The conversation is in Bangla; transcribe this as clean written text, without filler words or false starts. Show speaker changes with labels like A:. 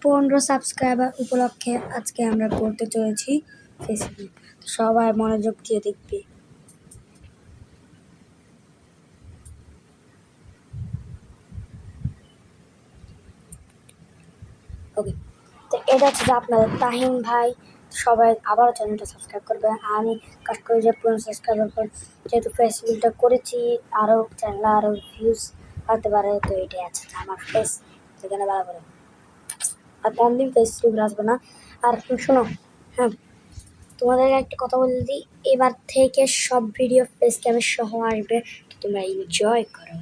A: 15 সাবস্ক্রাইবার উপলক্ষে আজকে আমরা করতে চলেছি ফেসবুক। সবাই মনোযোগ দিয়ে দেখবে। ওকে, তো এটা হচ্ছে যে আপনাদের তাহিম ভাই। সবাই আবার চ্যানেলটা সাবস্ক্রাইব করবে। আমি কাজ করি যে 15 সাবস্ক্রাইবার পর যেহেতু ফেসবুকটা করেছি, আরও চ্যানেল আরও ভিউজ হতে পারে, তো এটাই আছে আমার ফেস সেখানে ভালো করে আর কোন দিন ফেসবুক আসবে না। আর শোনো, হ্যাঁ, তোমাদেরকে একটা কথা বলে দিই, এবার থেকে সব ভিডিও ফেস ক্যামের সহ আসবে, তো তোমরা এনজয় করো।